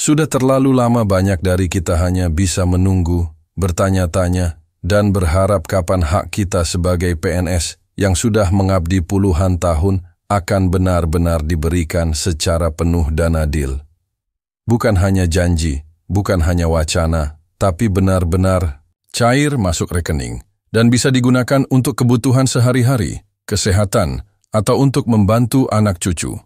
Sudah terlalu lama banyak dari kita hanya bisa menunggu, bertanya-tanya, dan berharap kapan hak kita sebagai PNS yang sudah mengabdi puluhan tahun akan benar-benar diberikan secara penuh dan adil. Bukan hanya janji, bukan hanya wacana, tapi benar-benar cair masuk rekening dan bisa digunakan untuk kebutuhan sehari-hari, kesehatan, atau untuk membantu anak cucu.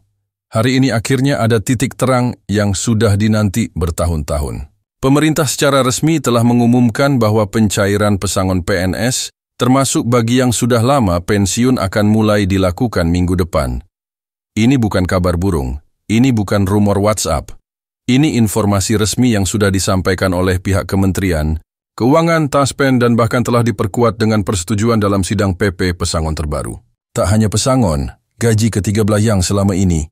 Hari ini akhirnya ada titik terang yang sudah dinanti bertahun-tahun. Pemerintah secara resmi telah mengumumkan bahwa pencairan pesangon PNS, termasuk bagi yang sudah lama pensiun, akan mulai dilakukan minggu depan. Ini bukan kabar burung, ini bukan rumor WhatsApp. Ini informasi resmi yang sudah disampaikan oleh pihak Kementerian Keuangan, Taspen, dan bahkan telah diperkuat dengan persetujuan dalam sidang PP pesangon terbaru. Tak hanya pesangon, gaji ketiga belayang selama ini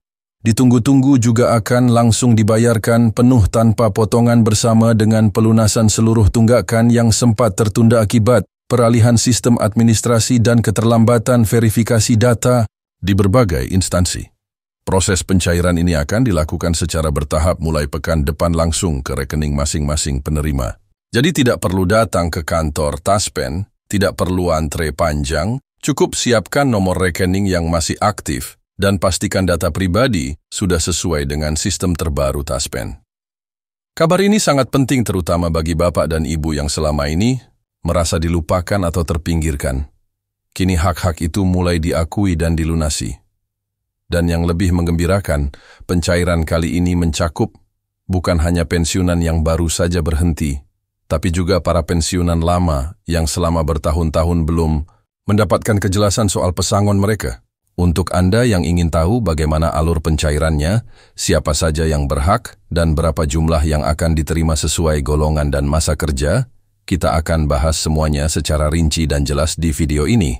ditunggu-tunggu juga akan langsung dibayarkan penuh tanpa potongan bersama dengan pelunasan seluruh tunggakan yang sempat tertunda akibat peralihan sistem administrasi dan keterlambatan verifikasi data di berbagai instansi. Proses pencairan ini akan dilakukan secara bertahap mulai pekan depan langsung ke rekening masing-masing penerima. Jadi tidak perlu datang ke kantor Taspen, tidak perlu antre panjang, cukup siapkan nomor rekening yang masih aktif dan pastikan data pribadi sudah sesuai dengan sistem terbaru Taspen. Kabar ini sangat penting terutama bagi bapak dan ibu yang selama ini merasa dilupakan atau terpinggirkan. Kini hak-hak itu mulai diakui dan dilunasi. Dan yang lebih menggembirakan, pencairan kali ini mencakup bukan hanya pensiunan yang baru saja berhenti, tapi juga para pensiunan lama yang selama bertahun-tahun belum mendapatkan kejelasan soal pesangon mereka. Untuk Anda yang ingin tahu bagaimana alur pencairannya, siapa saja yang berhak, dan berapa jumlah yang akan diterima sesuai golongan dan masa kerja, kita akan bahas semuanya secara rinci dan jelas di video ini.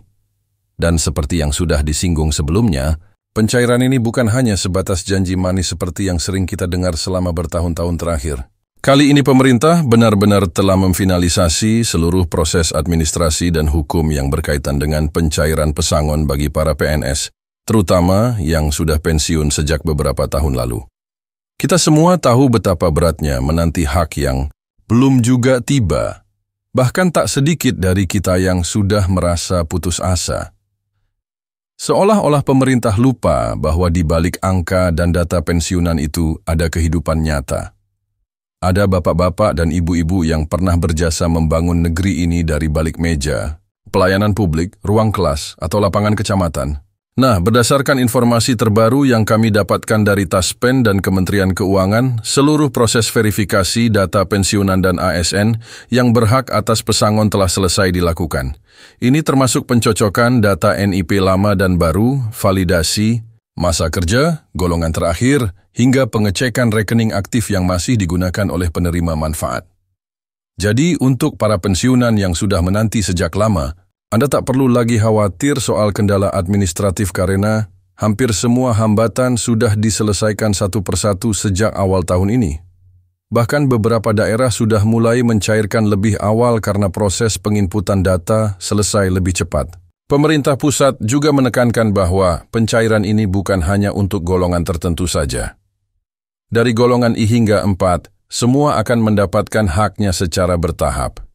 Dan seperti yang sudah disinggung sebelumnya, pencairan ini bukan hanya sebatas janji manis seperti yang sering kita dengar selama bertahun-tahun terakhir. Kali ini pemerintah benar-benar telah memfinalisasi seluruh proses administrasi dan hukum yang berkaitan dengan pencairan pesangon bagi para PNS, terutama yang sudah pensiun sejak beberapa tahun lalu. Kita semua tahu betapa beratnya menanti hak yang belum juga tiba. Bahkan tak sedikit dari kita yang sudah merasa putus asa. Seolah-olah pemerintah lupa bahwa di balik angka dan data pensiunan itu ada kehidupan nyata. Ada bapak-bapak dan ibu-ibu yang pernah berjasa membangun negeri ini dari balik meja, pelayanan publik, ruang kelas, atau lapangan kecamatan. Nah, berdasarkan informasi terbaru yang kami dapatkan dari Taspen dan Kementerian Keuangan, seluruh proses verifikasi data pensiunan dan ASN yang berhak atas pesangon telah selesai dilakukan. Ini termasuk pencocokan data NIP lama dan baru, validasi, masa kerja, golongan terakhir, hingga pengecekan rekening aktif yang masih digunakan oleh penerima manfaat. Jadi, untuk para pensiunan yang sudah menanti sejak lama, Anda tak perlu lagi khawatir soal kendala administratif karena hampir semua hambatan sudah diselesaikan satu persatu sejak awal tahun ini. Bahkan beberapa daerah sudah mulai mencairkan lebih awal karena proses penginputan data selesai lebih cepat. Pemerintah pusat juga menekankan bahwa pencairan ini bukan hanya untuk golongan tertentu saja. Dari golongan I hingga 4, semua akan mendapatkan haknya secara bertahap.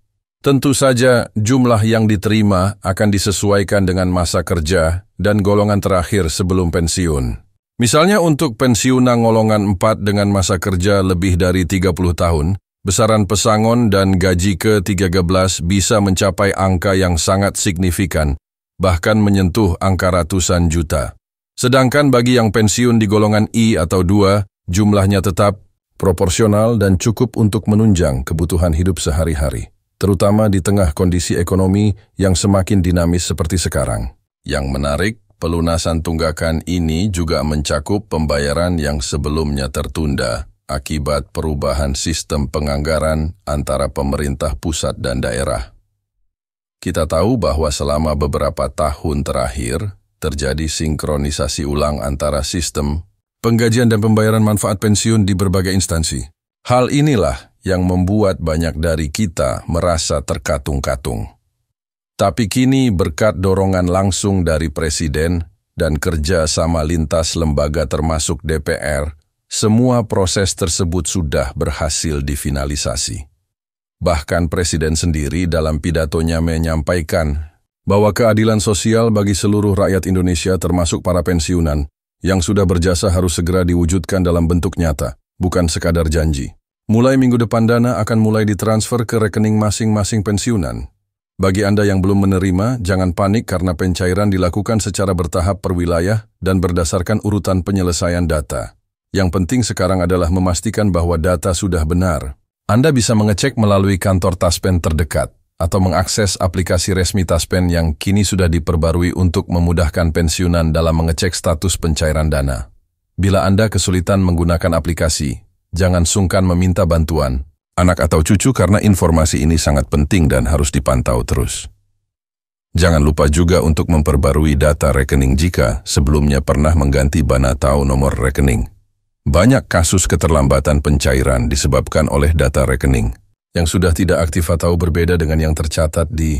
Tentu saja jumlah yang diterima akan disesuaikan dengan masa kerja dan golongan terakhir sebelum pensiun. Misalnya untuk pensiunan golongan 4 dengan masa kerja lebih dari 30 tahun, besaran pesangon dan gaji ke-13 bisa mencapai angka yang sangat signifikan, bahkan menyentuh angka ratusan juta. Sedangkan bagi yang pensiun di golongan I atau 2, jumlahnya tetap proporsional dan cukup untuk menunjang kebutuhan hidup sehari-hari, terutama di tengah kondisi ekonomi yang semakin dinamis seperti sekarang. Yang menarik, pelunasan tunggakan ini juga mencakup pembayaran yang sebelumnya tertunda akibat perubahan sistem penganggaran antara pemerintah pusat dan daerah. Kita tahu bahwa selama beberapa tahun terakhir terjadi sinkronisasi ulang antara sistem penggajian dan pembayaran manfaat pensiun di berbagai instansi. Hal inilah yang membuat banyak dari kita merasa terkatung-katung. Tapi kini berkat dorongan langsung dari Presiden dan kerja sama lintas lembaga termasuk DPR, semua proses tersebut sudah berhasil difinalisasi. Bahkan Presiden sendiri dalam pidatonya menyampaikan bahwa keadilan sosial bagi seluruh rakyat Indonesia termasuk para pensiunan yang sudah berjasa harus segera diwujudkan dalam bentuk nyata, bukan sekadar janji. Mulai minggu depan dana akan mulai ditransfer ke rekening masing-masing pensiunan. Bagi Anda yang belum menerima, jangan panik karena pencairan dilakukan secara bertahap per wilayah dan berdasarkan urutan penyelesaian data. Yang penting sekarang adalah memastikan bahwa data sudah benar. Anda bisa mengecek melalui kantor Taspen terdekat atau mengakses aplikasi resmi Taspen yang kini sudah diperbarui untuk memudahkan pensiunan dalam mengecek status pencairan dana. Bila Anda kesulitan menggunakan aplikasi, jangan sungkan meminta bantuan anak atau cucu karena informasi ini sangat penting dan harus dipantau terus. Jangan lupa juga untuk memperbarui data rekening jika sebelumnya pernah mengganti BANA atau nomor rekening. Banyak kasus keterlambatan pencairan disebabkan oleh data rekening yang sudah tidak aktif atau berbeda dengan yang tercatat di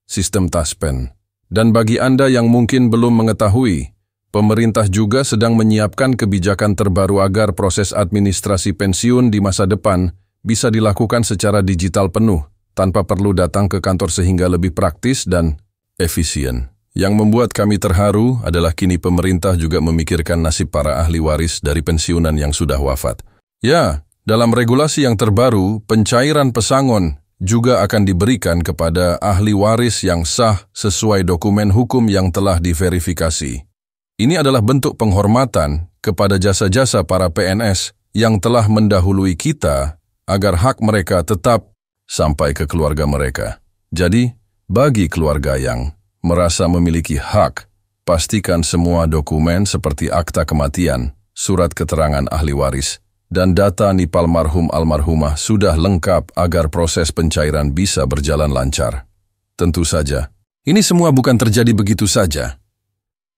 sistem Taspen. Dan bagi Anda yang mungkin belum mengetahui, pemerintah juga sedang menyiapkan kebijakan terbaru agar proses administrasi pensiun di masa depan bisa dilakukan secara digital penuh, tanpa perlu datang ke kantor sehingga lebih praktis dan efisien. Yang membuat kami terharu adalah kini pemerintah juga memikirkan nasib para ahli waris dari pensiunan yang sudah wafat. Ya, dalam regulasi yang terbaru, pencairan pesangon juga akan diberikan kepada ahli waris yang sah sesuai dokumen hukum yang telah diverifikasi. Ini adalah bentuk penghormatan kepada jasa-jasa para PNS yang telah mendahului kita agar hak mereka tetap sampai ke keluarga mereka. Jadi, bagi keluarga yang merasa memiliki hak, pastikan semua dokumen seperti akta kematian, surat keterangan ahli waris, dan data NIP almarhum almarhumah sudah lengkap agar proses pencairan bisa berjalan lancar. Tentu saja, ini semua bukan terjadi begitu saja.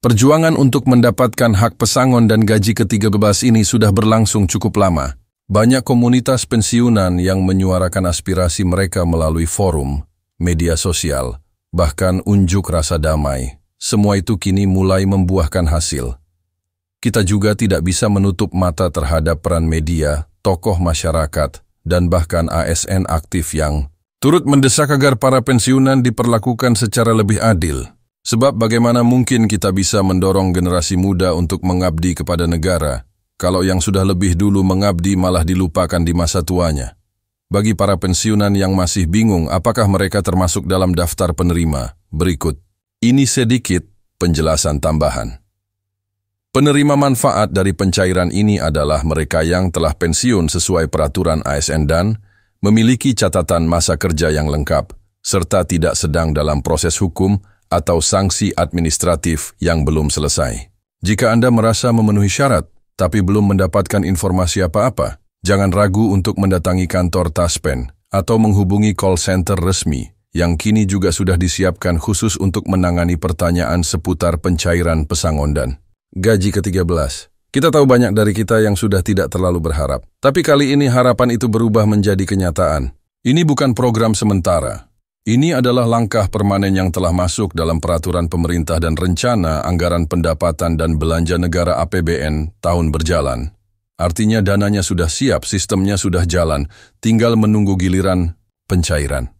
Perjuangan untuk mendapatkan hak pesangon dan gaji ke-13 ini sudah berlangsung cukup lama. Banyak komunitas pensiunan yang menyuarakan aspirasi mereka melalui forum, media sosial, bahkan unjuk rasa damai. Semua itu kini mulai membuahkan hasil. Kita juga tidak bisa menutup mata terhadap peran media, tokoh masyarakat, dan bahkan ASN aktif yang turut mendesak agar para pensiunan diperlakukan secara lebih adil. Sebab bagaimana mungkin kita bisa mendorong generasi muda untuk mengabdi kepada negara, kalau yang sudah lebih dulu mengabdi malah dilupakan di masa tuanya. Bagi para pensiunan yang masih bingung apakah mereka termasuk dalam daftar penerima, berikut ini sedikit penjelasan tambahan. Penerima manfaat dari pencairan ini adalah mereka yang telah pensiun sesuai peraturan ASN dan memiliki catatan masa kerja yang lengkap, serta tidak sedang dalam proses hukum atau sanksi administratif yang belum selesai. Jika Anda merasa memenuhi syarat, tapi belum mendapatkan informasi apa-apa, jangan ragu untuk mendatangi kantor Taspen atau menghubungi call center resmi yang kini juga sudah disiapkan khusus untuk menangani pertanyaan seputar pencairan pesangon dan gaji ke-13. Kita tahu banyak dari kita yang sudah tidak terlalu berharap, tapi kali ini harapan itu berubah menjadi kenyataan. Ini bukan program sementara. Ini adalah langkah permanen yang telah masuk dalam peraturan pemerintah dan rencana anggaran pendapatan dan belanja negara APBN tahun berjalan. Artinya dananya sudah siap, sistemnya sudah jalan, tinggal menunggu giliran pencairan.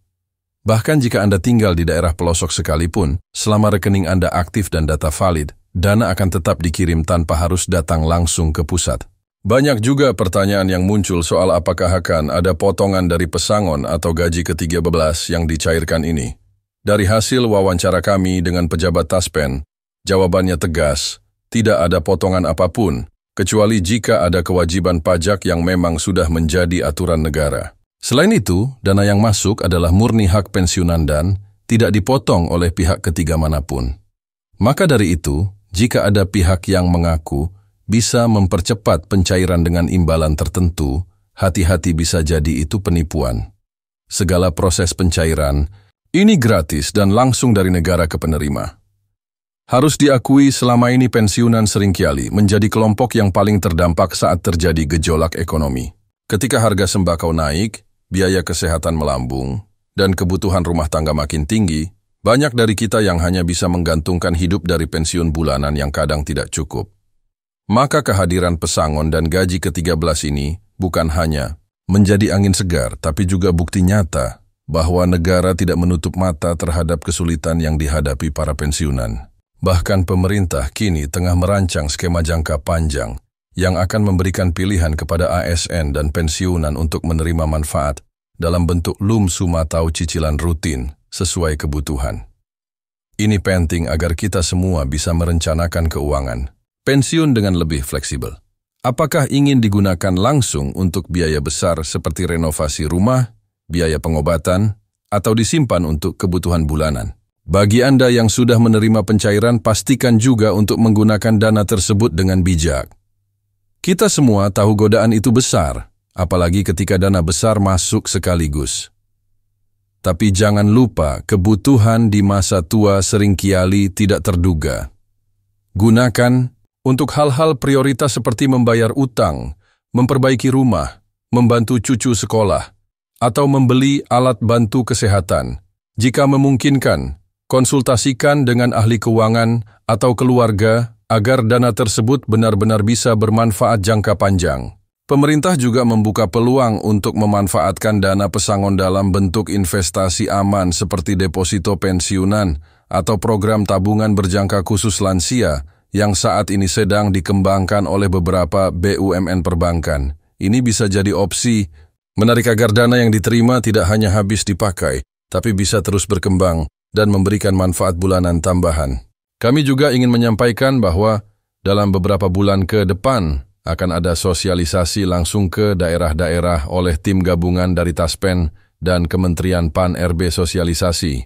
Bahkan jika Anda tinggal di daerah pelosok sekalipun, selama rekening Anda aktif dan data valid, dana akan tetap dikirim tanpa harus datang langsung ke pusat. Banyak juga pertanyaan yang muncul soal apakah akan ada potongan dari pesangon atau gaji ke-13 yang dicairkan ini. Dari hasil wawancara kami dengan pejabat Taspen, jawabannya tegas, tidak ada potongan apapun, kecuali jika ada kewajiban pajak yang memang sudah menjadi aturan negara. Selain itu, dana yang masuk adalah murni hak pensiunan dan tidak dipotong oleh pihak ketiga manapun. Maka dari itu, jika ada pihak yang mengaku bisa mempercepat pencairan dengan imbalan tertentu, hati-hati bisa jadi itu penipuan. Segala proses pencairan, ini gratis dan langsung dari negara ke penerima. Harus diakui selama ini pensiunan seringkali menjadi kelompok yang paling terdampak saat terjadi gejolak ekonomi. Ketika harga sembako naik, biaya kesehatan melambung, dan kebutuhan rumah tangga makin tinggi, banyak dari kita yang hanya bisa menggantungkan hidup dari pensiun bulanan yang kadang tidak cukup. Maka kehadiran pesangon dan gaji ke-13 ini bukan hanya menjadi angin segar, tapi juga bukti nyata bahwa negara tidak menutup mata terhadap kesulitan yang dihadapi para pensiunan. Bahkan pemerintah kini tengah merancang skema jangka panjang yang akan memberikan pilihan kepada ASN dan pensiunan untuk menerima manfaat dalam bentuk lumsum atau cicilan rutin sesuai kebutuhan. Ini penting agar kita semua bisa merencanakan keuangan pensiun dengan lebih fleksibel. Apakah ingin digunakan langsung untuk biaya besar seperti renovasi rumah, biaya pengobatan, atau disimpan untuk kebutuhan bulanan? Bagi Anda yang sudah menerima pencairan, pastikan juga untuk menggunakan dana tersebut dengan bijak. Kita semua tahu godaan itu besar, apalagi ketika dana besar masuk sekaligus. Tapi jangan lupa, kebutuhan di masa tua seringkali tidak terduga. Gunakan untuk hal-hal prioritas seperti membayar utang, memperbaiki rumah, membantu cucu sekolah, atau membeli alat bantu kesehatan. Jika memungkinkan, konsultasikan dengan ahli keuangan atau keluarga agar dana tersebut benar-benar bisa bermanfaat jangka panjang. Pemerintah juga membuka peluang untuk memanfaatkan dana pesangon dalam bentuk investasi aman seperti deposito pensiunan atau program tabungan berjangka khusus lansia yang saat ini sedang dikembangkan oleh beberapa BUMN perbankan. Ini bisa jadi opsi menarik agar dana yang diterima tidak hanya habis dipakai, tapi bisa terus berkembang dan memberikan manfaat bulanan tambahan. Kami juga ingin menyampaikan bahwa dalam beberapa bulan ke depan, akan ada sosialisasi langsung ke daerah-daerah oleh tim gabungan dari Taspen dan Kementerian Pan-RB Sosialisasi.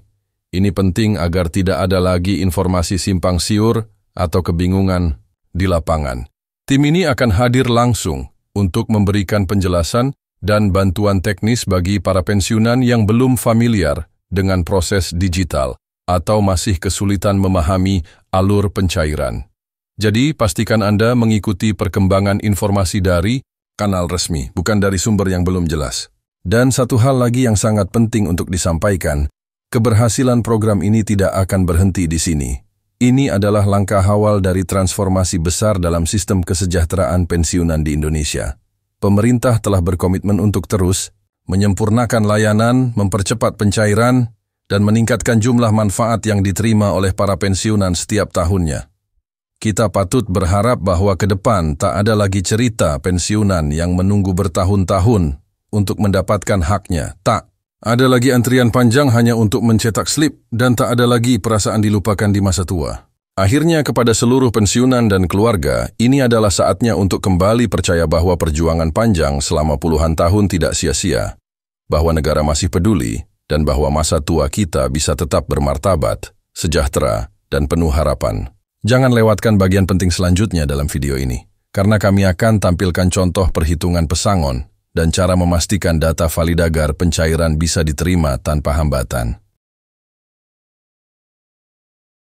Ini penting agar tidak ada lagi informasi simpang siur atau kebingungan di lapangan. Tim ini akan hadir langsung untuk memberikan penjelasan dan bantuan teknis bagi para pensiunan yang belum familiar dengan proses digital atau masih kesulitan memahami alur pencairan. Jadi, pastikan Anda mengikuti perkembangan informasi dari kanal resmi, bukan dari sumber yang belum jelas. Dan satu hal lagi yang sangat penting untuk disampaikan, keberhasilan program ini tidak akan berhenti di sini. Ini adalah langkah awal dari transformasi besar dalam sistem kesejahteraan pensiunan di Indonesia. Pemerintah telah berkomitmen untuk terus menyempurnakan layanan, mempercepat pencairan, dan meningkatkan jumlah manfaat yang diterima oleh para pensiunan setiap tahunnya. Kita patut berharap bahwa ke depan tak ada lagi cerita pensiunan yang menunggu bertahun-tahun untuk mendapatkan haknya. Tak ada lagi antrian panjang hanya untuk mencetak slip dan tak ada lagi perasaan dilupakan di masa tua. Akhirnya kepada seluruh pensiunan dan keluarga, ini adalah saatnya untuk kembali percaya bahwa perjuangan panjang selama puluhan tahun tidak sia-sia, bahwa negara masih peduli, dan bahwa masa tua kita bisa tetap bermartabat, sejahtera, dan penuh harapan. Jangan lewatkan bagian penting selanjutnya dalam video ini, karena kami akan tampilkan contoh perhitungan pesangon dan cara memastikan data validagar pencairan bisa diterima tanpa hambatan.